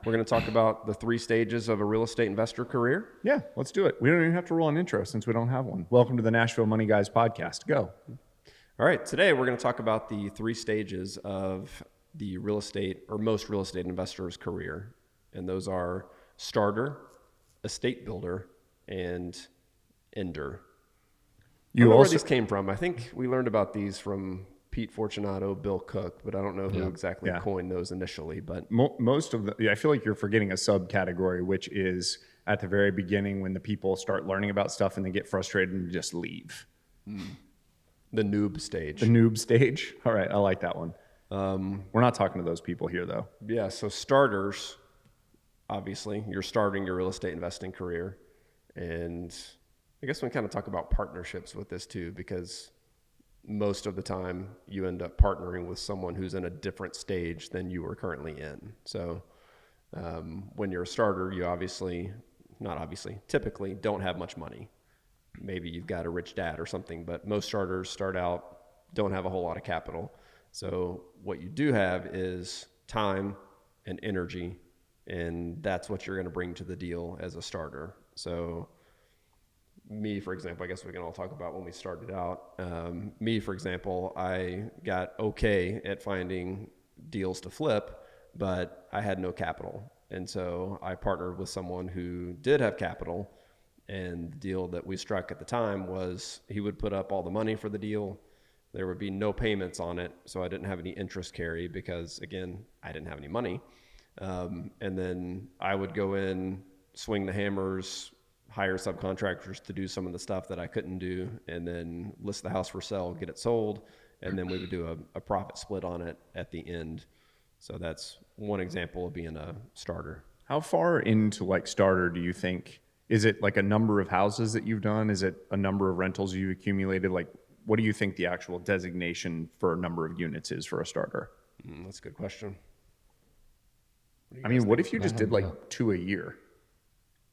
We're going to talk about the 3 stages of a real estate investor career. Yeah, let's do it. We don't even have to roll an intro since we don't have one. Welcome to the Nashville Money Guys podcast. Go. All right, today we're going to talk about the 3 stages of the real estate or most real estate investors' career. And those are starter, estate builder, and ender. I don't know where these came from. I think we learned about these from Pete Fortunato, Bill Cook, but I don't know who exactly coined those initially. But most of the, I feel like you're forgetting a subcategory, which is at the very beginning when the people start learning about stuff and they get frustrated and just leave. The noob stage. The noob stage. All right, I like that one. We're not talking to those people here, though. Yeah, so starters, obviously, you're starting your real estate investing career. And I guess we can kind of talk about partnerships with this too, because most of the time you end up partnering with someone who's in a different stage than you are currently in. So when you're a starter, you typically don't have much money. Maybe you've got a rich dad or something, but most starters start out, don't have a whole lot of capital. So what you do have is time and energy, and that's what you're going to bring to the deal as a starter. So me, for example, I guess we can all talk about when we started out. Me, for example, I got okay at finding deals to flip, but I had no capital. And so I partnered with someone who did have capital. And the deal that we struck at the time was he would put up all the money for the deal. There would be no payments on it. So I didn't have any interest carry because, again, I didn't have any money. And then I would go in, swing the hammers, hire subcontractors to do some of the stuff that I couldn't do, and then list the house for sale, get it sold, and then we would do a profit split on it at the end. So that's one example of being a starter. How far into like starter do you think? Is it like a number of houses that you've done? Is it a number of rentals you've accumulated? Like, what do you think the actual designation for a number of units is for a starter? That's a good question. I mean, what if you just did like 2 a year?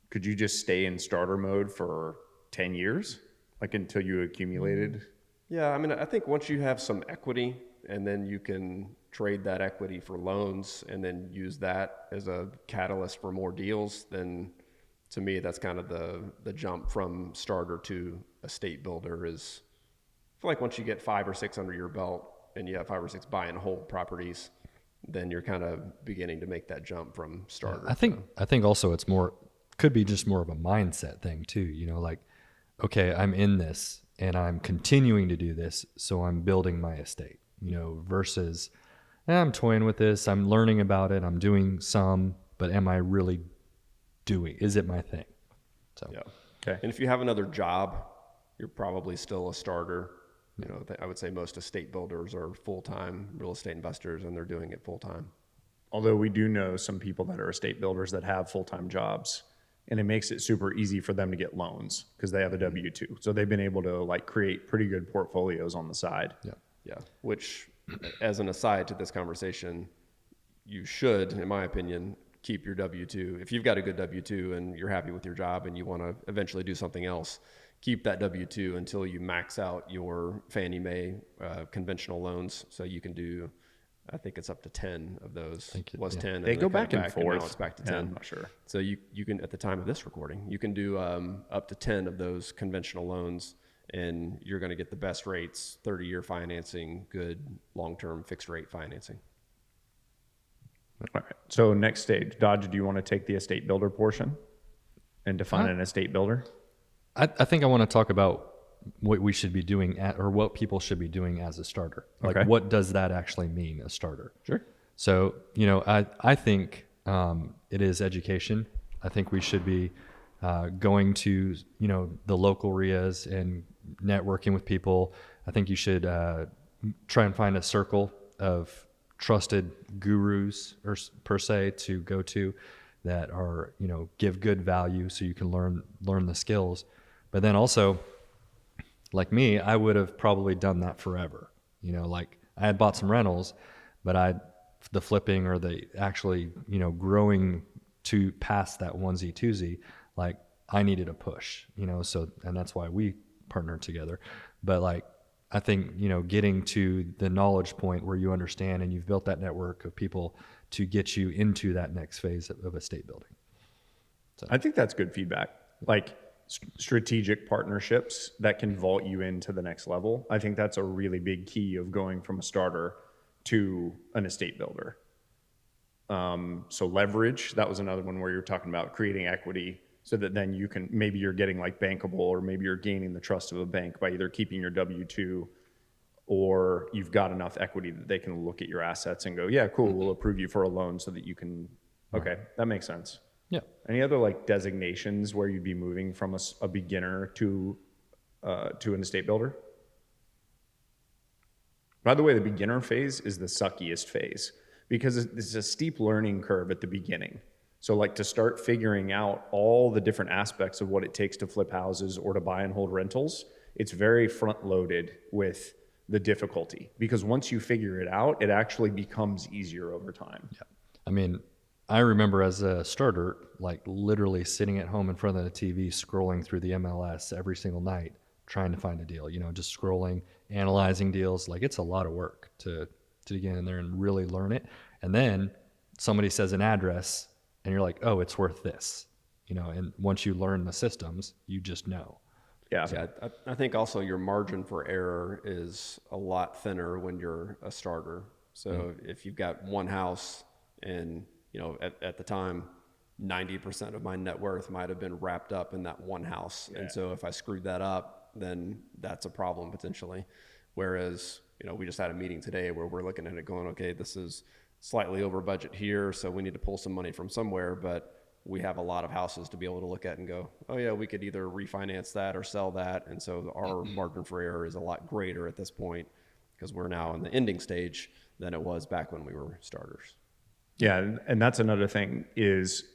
Could you just stay in starter mode for 10 years, like until you accumulated? Yeah, I mean, I think once you have some equity and then you can trade that equity for loans and then use that as a catalyst for more deals, then to me, that's kind of the jump from starter to estate builder is, I feel like once you get 5 or 6 under your belt and you have 5 or 6 buy and hold properties, then you're kind of beginning to make that jump from starter. I think also it's could be just more of a mindset thing too, like, okay, I'm in this and I'm continuing to do this, so I'm building my estate, versus I'm toying with this, I'm learning about it, I'm doing some, but am I really is it my thing? So yeah. Okay. And if you have another job, you're probably still a starter. I would say most estate builders are full-time real estate investors and they're doing it full-time. Although we do know some people that are estate builders that have full-time jobs, and it makes it super easy for them to get loans because they have a W-2. So they've been able to like create pretty good portfolios on the side. Yeah. Yeah. Which, as an aside to this conversation, you should, in my opinion, keep your W-2. If you've got a good W-2 and you're happy with your job and you want to eventually do something else, keep that W-2 until you max out your Fannie Mae conventional loans. So you can do, I think it's up to 10 of those. It was 10. They go back and forth. And now it's back to 10. I'm not sure. So you can, at the time of this recording, you can do up to 10 of those conventional loans, and you're going to get the best rates, 30-year financing, good long-term fixed rate financing. All right. So next stage, Dodge, do you want to take the estate builder portion and define an estate builder? I think I want to talk about what we should be doing or what people should be doing as a starter. Like, what does that actually mean, a starter? Sure. So, I think it is education. I think we should be going to, the local RIAs and networking with people. I think you should try and find a circle of trusted gurus or per se to go to that are, give good value so you can learn the skills. But then also, like me, I would have probably done that forever. Like I had bought some rentals, but the flipping or the actually, growing to past that onesie twosie, like I needed a push, so, and that's why we partnered together. But like, I think, getting to the knowledge point where you understand and you've built that network of people to get you into that next phase of estate building. I think that's good feedback. Like strategic partnerships that can vault you into the next level. I think that's a really big key of going from a starter to an estate builder. So leverage, that was another one where you're talking about creating equity so that then you can, maybe you're getting like bankable, or maybe you're gaining the trust of a bank by either keeping your W-2, or you've got enough equity that they can look at your assets and go, yeah, cool, we'll approve you for a loan so that you can, okay, that makes sense. Yeah. Any other like designations where you'd be moving from a beginner to an estate builder? By the way, the beginner phase is the suckiest phase because it's a steep learning curve at the beginning. So like to start figuring out all the different aspects of what it takes to flip houses or to buy and hold rentals, it's very front loaded with the difficulty, because once you figure it out, it actually becomes easier over time. Yeah. I mean, I remember as a starter, like literally sitting at home in front of the TV, scrolling through the MLS every single night, trying to find a deal, just scrolling, analyzing deals. Like it's a lot of work to get in there and really learn it. And then somebody says an address and you're like, oh, it's worth this, and once you learn the systems, you just know. Yeah. I think also your margin for error is a lot thinner when you're a starter. So if you've got one house and, at the time, 90% of my net worth might have been wrapped up in that one house. Yeah. And so if I screwed that up, then that's a problem potentially. Whereas, we just had a meeting today where we're looking at it going, okay, this is slightly over budget here, so we need to pull some money from somewhere, but we have a lot of houses to be able to look at and go, oh yeah, we could either refinance that or sell that. And so our margin for error is a lot greater at this point because we're now in the ending stage than it was back when we were starters. Yeah. And that's another thing, is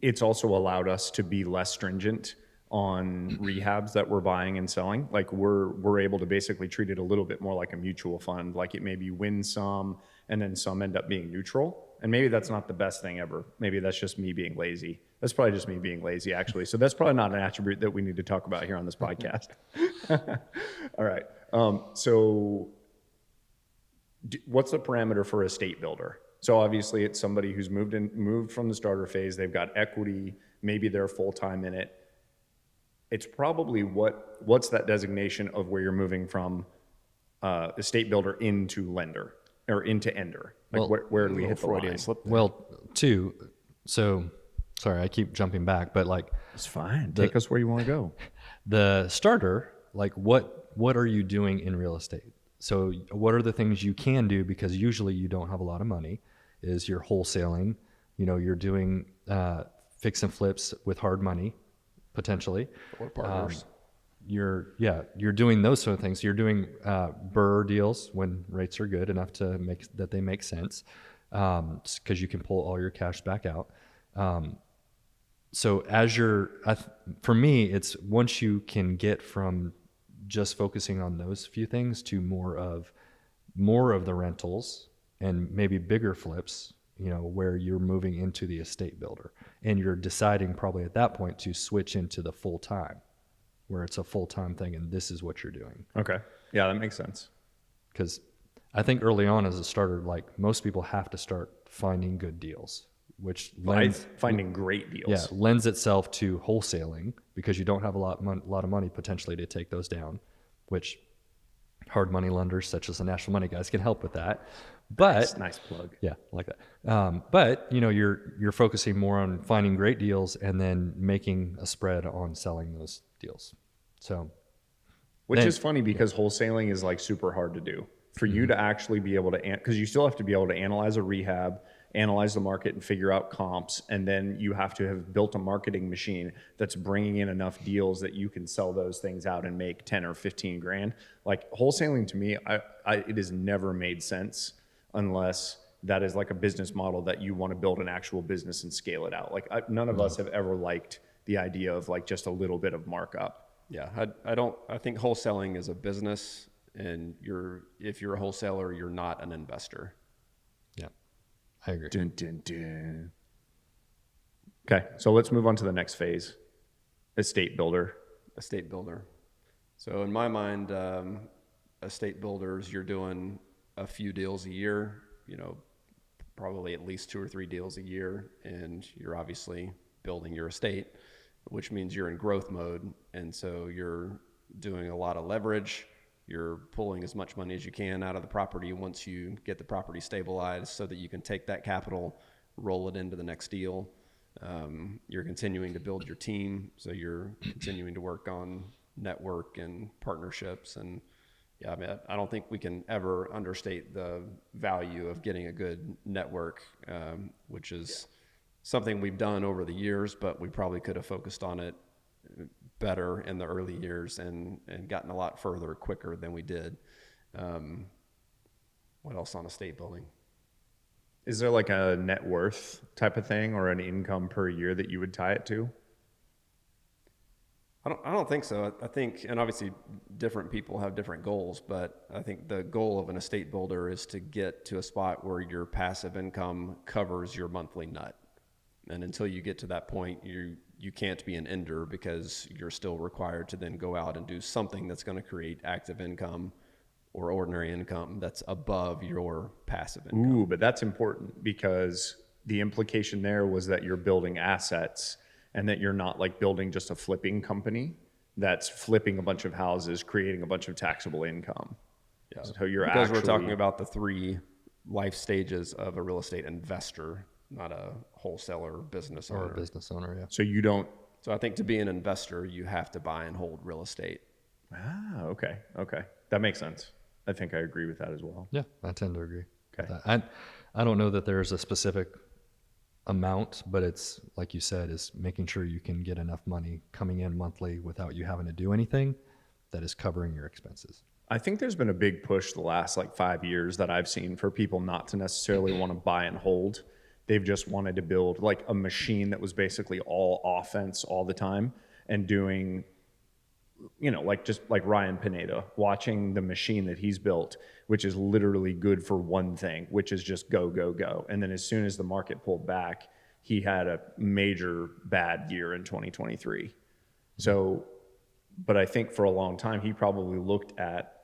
it's also allowed us to be less stringent on rehabs that we're buying and selling. Like we're able to basically treat it a little bit more like a mutual fund. Like it maybe win some and then some end up being neutral. And maybe that's not the best thing ever. Maybe that's just me being lazy. That's probably just me being lazy, actually. So that's probably not an attribute that we need to talk about here on this podcast. All right. So what's the parameter for a estate builder? So obviously it's somebody who's moved from the starter phase. They've got equity. Maybe they're full-time in it. It's probably what's that designation of where you're moving from estate builder into lender or into ender? Like Well, where do we hit the Freudian line? slip there. Well, so sorry, I keep jumping back, but like It's fine. Take us where you want to go. the starter, like what are you doing in real estate? So what are the things you can do? Because usually you don't have a lot of money. Is you're wholesaling, you're doing fix and flips with hard money, potentially. Or partners. You're doing those sort of things. You're doing BRRRR deals when rates are good enough to they make sense, because you can pull all your cash back out. So as for me, it's once you can get from just focusing on those few things to more of the rentals and maybe bigger flips, where you're moving into the estate builder, and you're deciding probably at that point to switch into the full time, where it's a full-time thing and this is what you're doing. Okay. Yeah, that makes sense. Because I think early on as a starter, like most people have to start finding good deals, which Finding great deals. yeah, lends itself to wholesaling, because you don't have a lot of money potentially to take those down, which hard money lenders such as the Nashville Money guys can help with that. But Nice plug. yeah, like that. But you're focusing more on finding great deals and then making a spread on selling those deals. So, Which is funny because wholesaling is like super hard to do. For you to actually be able to, because you still have to be able to analyze a rehab, analyze the market and figure out comps, and then you have to have built a marketing machine that's bringing in enough deals that you can sell those things out and make 10 or 15 grand. Like wholesaling to me, it has never made sense unless that is like a business model that you want to build an actual business and scale it out. Like none of us have ever liked the idea of like just a little bit of markup. Yeah, I think wholesaling is a business, and if you're a wholesaler, you're not an investor. yeah, I agree. Dun, dun, dun. Okay, so let's move on to the next phase, estate builder. Estate builder. So in my mind, estate builders, you're doing a few deals a year, probably at least 2 or 3 deals a year, and you're obviously building your estate, which means you're in growth mode. And so you're doing a lot of leverage. You're pulling as much money as you can out of the property once you get the property stabilized so that you can take that capital, roll it into the next deal. You're continuing to build your team. So you're continuing to work on network and partnerships. And yeah, I mean, I don't think we can ever understate the value of getting a good network, which is something we've done over the years, but we probably could have focused on it better in the early years and gotten a lot further quicker than we did. What else on estate building? Is there like a net worth type of thing or an income per year that you would tie it to? I don't think so. I think, and obviously different people have different goals, but I think the goal of an estate builder is to get to a spot where your passive income covers your monthly nut. And until you get to that point, you can't be an ender because you're still required to then go out and do something that's going to create active income or ordinary income that's above your passive income. Ooh, but that's important because the implication there was that you're building assets and that you're not like building just a flipping company that's flipping a bunch of houses, creating a bunch of taxable income. Yeah. So you're because actually, we're talking about the 3 life stages of a real estate investor, not a wholesaler business Or owner. a business owner, yeah. so you don't, So I think to be an investor, you have to buy and hold real estate. okay. That makes sense. I think I agree with that as well. Yeah, I tend to agree. Okay. With that. I don't know that there's a specific amount, but it's like you said, is making sure you can get enough money coming in monthly without you having to do anything that is covering your expenses. I think there's been a big push the last like 5 years that I've seen for people not to necessarily want to buy and hold. They've just wanted to build like a machine that was basically all offense all the time and doing, like just like Ryan Pineda, watching the machine that he's built, which is literally good for one thing, which is just go, go, go. And then as soon as the market pulled back, he had a major bad year in 2023. So, but I think for a long time, he probably looked at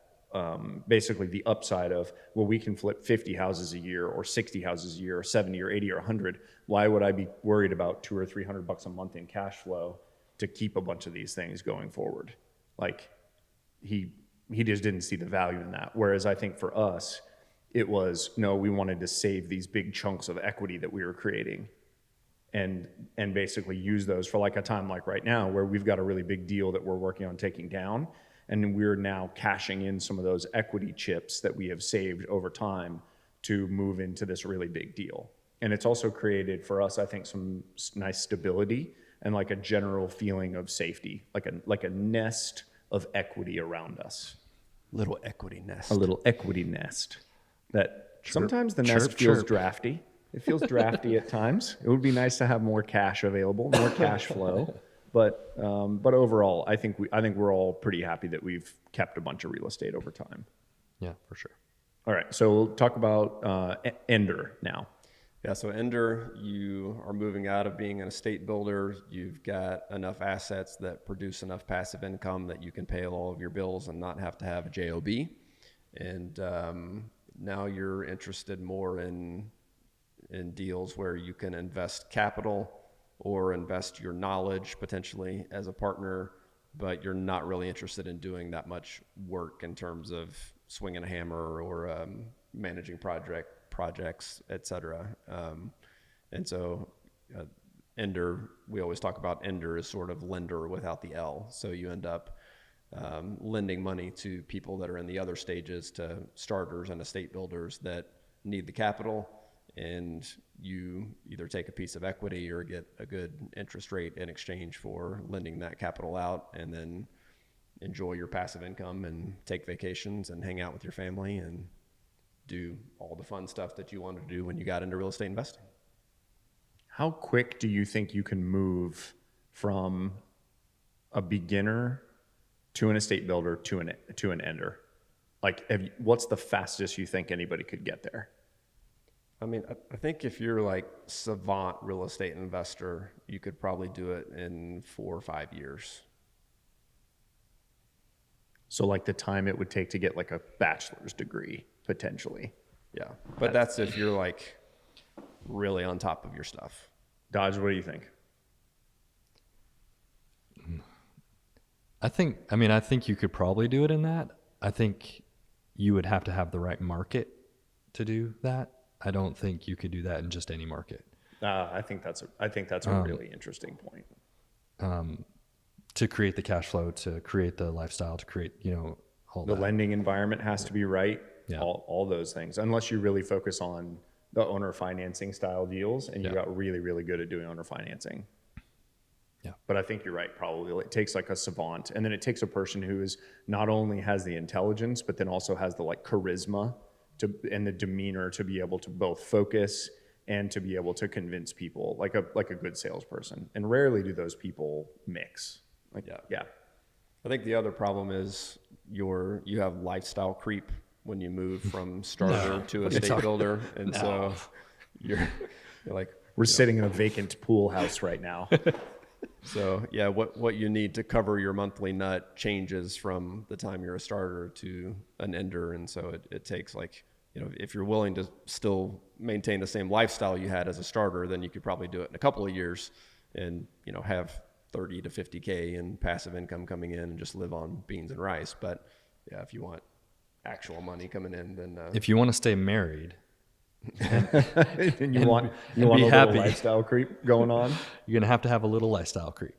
basically the upside of, well, we can flip 50 houses a year or 60 houses a year or 70 or 80 or 100. Why would I be worried about $200 or $300 a month in cash flow to keep a bunch of these things going forward? Like he just didn't see the value in that. Whereas I think for us, it was, no, we wanted to save these big chunks of equity that we were creating and basically use those for like a time like right now where we've got a really big deal that we're working on taking down. And we're now cashing in some of those equity chips that we have saved over time to move into this really big deal. And it's also created for us, I think, some nice stability and like a general feeling of safety, like a nest of equity around us. Little equity nest. A little equity nest that sometimes the nest feels drafty. It feels drafty at times. It would be nice to have more cash available, more cash flow. But overall, I think we're all pretty happy that we've kept a bunch of real estate over time. Yeah, for sure. All right, so we'll talk about Ender now. Yeah, so Ender, you are moving out of being an estate builder. You've got enough assets that produce enough passive income that you can pay all of your bills and not have to have a JOB. And now you're interested more in deals where you can invest capital or invest your knowledge potentially as a partner, but you're not really interested in doing that much work in terms of swinging a hammer or managing projects, et cetera. And so Ender, we always talk about Ender as sort of lender without the L. So you end up lending money to people that are in the other stages, to starters and estate builders that need the capital, and you either take a piece of equity or get a good interest rate in exchange for lending that capital out, and then enjoy your passive income and take vacations and hang out with your family and do all the fun stuff that you wanted to do when you got into real estate investing. How quick do you think you can move from a beginner to an estate builder to an Ender? Like, what's the fastest you think anybody could get there? I mean, I think if you're like savant real estate investor, you could probably do it in 4 or 5 years. So like the time it would take to get like a bachelor's degree, potentially. Yeah. But that's if you're like really on top of your stuff. Dodge, what do you think? I think you could probably do it in that. I think you would have to have the right market to do that. I don't think you could do that in just any market. I think that's a really interesting point. To create the cash flow, to create the lifestyle, to create, all The that. lending environment has to be right. Yeah. All those things, unless you really focus on the owner financing style deals, and you Yeah. got really, really good at doing owner financing. Yeah. But I think you're right. Probably it takes like a savant, and then it takes a person who is not only has the intelligence, but then also has the like charisma and the demeanor to be able to both focus and to be able to convince people, like a good salesperson. And rarely do those people mix. Yeah. I think the other problem is you have lifestyle creep when you move from starter to estate builder, and so you're like, We're sitting in a vacant pool house right now. so yeah, what you need to cover your monthly nut changes from the time you're a starter to an ender, and so it takes like, if you're willing to still maintain the same lifestyle you had as a starter, then you could probably do it in a couple of years and have 30 to 50K in passive income coming in and just live on beans and rice. But yeah, if you want actual money coming in, then If you want to stay married, And you want be a little happy. lifestyle creep going on. you're going to have a little lifestyle creep.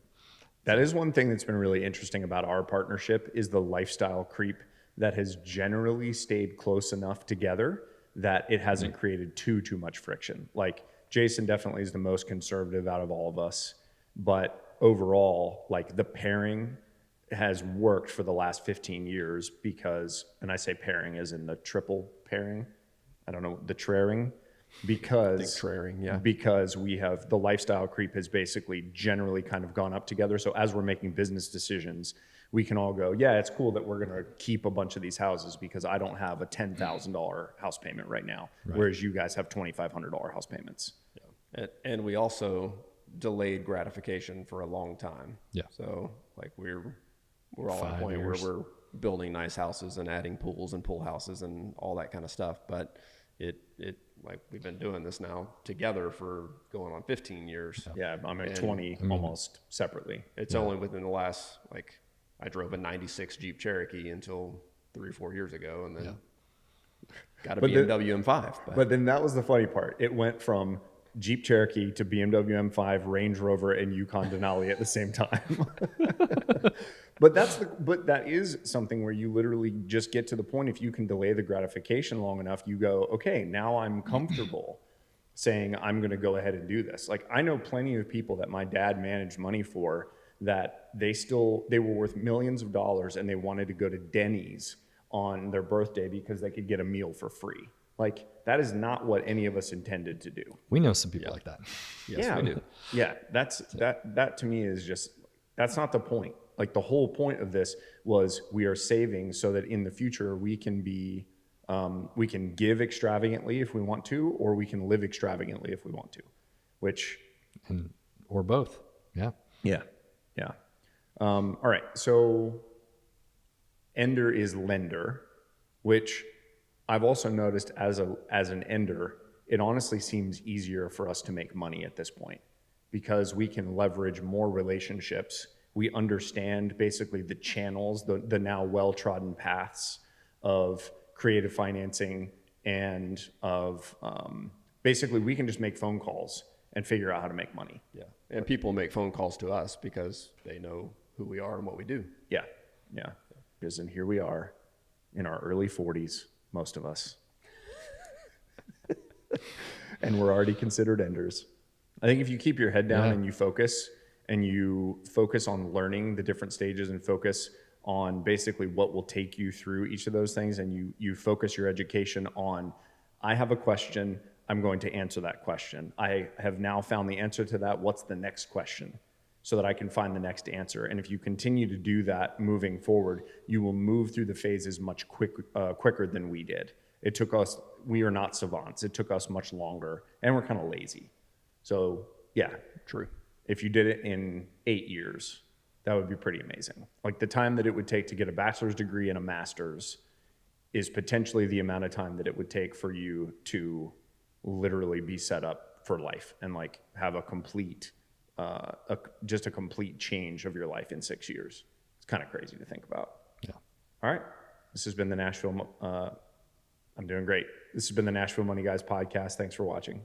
That is one thing that's been really interesting about our partnership is the lifestyle creep that has generally stayed close enough together that it hasn't created too much friction. Like Jason definitely is the most conservative out of all of us, but overall, like the pairing has worked for the last 15 years because, and I say pairing as in the triple pairing, I don't know, the trairing, because because we have the lifestyle creep has basically generally kind of gone up together. So as we're making business decisions, we can all go, yeah, it's cool that we're going to keep a bunch of these houses because I don't have a $10,000 house payment right now, whereas you guys have $2,500 house payments. yeah. And we also delayed gratification for a long time. Yeah. So like we're all at a 5 point years. where we're building nice houses and adding pools and pool houses and all that kind of stuff. But it like we've been doing this now together for going on 15 years. Yeah, I'm at And, 20 almost separately. It's only within the last, like, I drove a 96 Jeep Cherokee until 3 or 4 years ago, and then got a BMW M5. But then that was the funny part. It went from Jeep Cherokee to BMW M5, Range Rover, and Yukon Denali at the same time. But that is something where you literally just get to the point. If you can delay the gratification long enough, you go, okay, now I'm comfortable saying I'm going to go ahead and do this. Like I know plenty of people that my dad managed money for that they were worth millions of dollars and they wanted to go to Denny's on their birthday because they could get a meal for free. Like that is not what any of us intended to do. We know some people like that. yes, we do. Yeah, that to me is just, that's not the point. Like the whole point of this was we are saving so that in the future we can be, we can give extravagantly if we want to, or we can live extravagantly if we want to, Or both. Yeah. Yeah. All right. So ender is lender, which I've also noticed as an ender, it honestly seems easier for us to make money at this point because we can leverage more relationships. We understand basically the channels, the now well-trodden paths of creative financing and of basically we can just make phone calls and figure out how to make money. Yeah. And people make phone calls to us because they know who we are and what we do. Yeah. Because then here we are in our early 40s, most of us. And we're already considered enders. I think if you keep your head down and you focus on learning the different stages and focus on basically what will take you through each of those things, and you focus your education on, I have a question, I'm going to answer that question. I have now found the answer to that. What's the next question? So that I can find the next answer. And if you continue to do that moving forward, you will move through the phases much quicker than we did. It took us, we are not savants. It took us much longer, and we're kind of lazy. So yeah, True. if you did it in 8 years, that would be pretty amazing. Like the time that it would take to get a bachelor's degree and a master's is potentially the amount of time that it would take for you to literally be set up for life and like have a complete, just a complete change of your life in 6 years. It's kind of crazy to think about. Yeah. All right. This has been the Nashville, I'm doing great. This has been the Nashville Money Guys podcast. Thanks for watching.